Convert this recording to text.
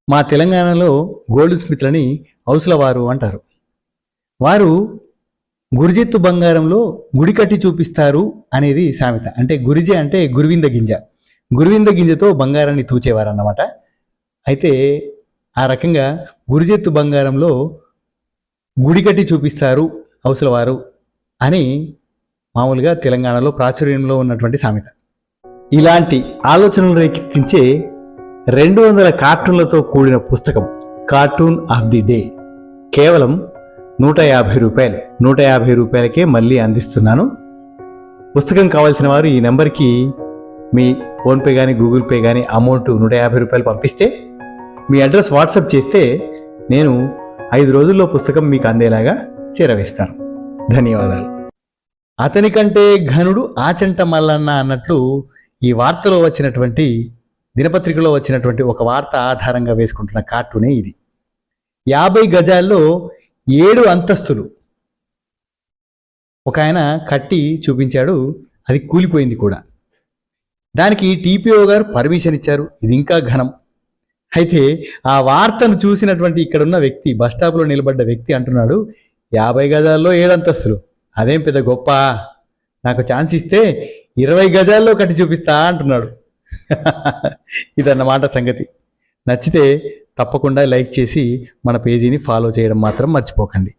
మా తెలంగాణలో గోల్డ్ స్మిత్లని హౌస్ల వారు అంటారు. వారు గురిజెత్తు బంగారంలో గుడి కట్టి చూపిస్తారు అనేది సామెత. అంటే గురిజె అంటే గురువింద గింజ. గురువింద గింజతో బంగారాన్ని తూచేవారు అన్నమాట. అయితే ఆ రకంగా గురిజెత్తు బంగారంలో గుడి కట్టి చూపిస్తారు హౌస్ల వారు అని మామూలుగా తెలంగాణలో ప్రాచుర్యంలో ఉన్నటువంటి సామెత. ఇలాంటి ఆలోచనలు రేకెత్తించే 200 కార్టూన్లతో కూడిన పుస్తకం కార్టూన్ ఆఫ్ ది డే కేవలం 150 రూపాయలు. 150 రూపాయలకే మళ్ళీ అందిస్తున్నాను. పుస్తకం కావాల్సిన వారు ఈ నెంబర్కి మీ ఫోన్పే కానీ గూగుల్ పే కానీ అమౌంట్ 150 రూపాయలు పంపిస్తే, మీ అడ్రస్ వాట్సాప్ చేస్తే నేను 5 రోజుల్లో పుస్తకం మీకు అందేలాగా చేరవేస్తాను. ధన్యవాదాలు. అతని కంటే ఘనుడు ఆచంట మల్లన్న అన్నట్లు ఈ వార్తలో వచ్చినటువంటి దినపత్రికలో వచ్చినటువంటి ఒక వార్త ఆధారంగా వేసుకుంటున్న కార్టూనే ఇది. 50 గజాల్లో 7 అంతస్తులు ఒక ఆయన కట్టి చూపించాడు. అది కూలిపోయింది కూడా. దానికి టీపీఓ గారు పర్మిషన్ ఇచ్చారు. ఇది ఇంకా ఘనం. అయితే ఆ వార్తను చూసినటువంటి ఇక్కడున్న వ్యక్తి, బస్టాప్లో నిలబడ్డ వ్యక్తి అంటున్నాడు, 50 గజాల్లో 7 అంతస్తులు అదేం పెద్ద గొప్ప, నాకు ఛాన్స్ ఇస్తే 20 గజాల్లో కట్టి చూపిస్తా అంటున్నాడు. ఇదన్నమాట సంగతి. నచ్చితే తప్పకుండా లైక్ చేసి మన పేజీని ఫాలో చేయడం మాత్రం మర్చిపోకండి.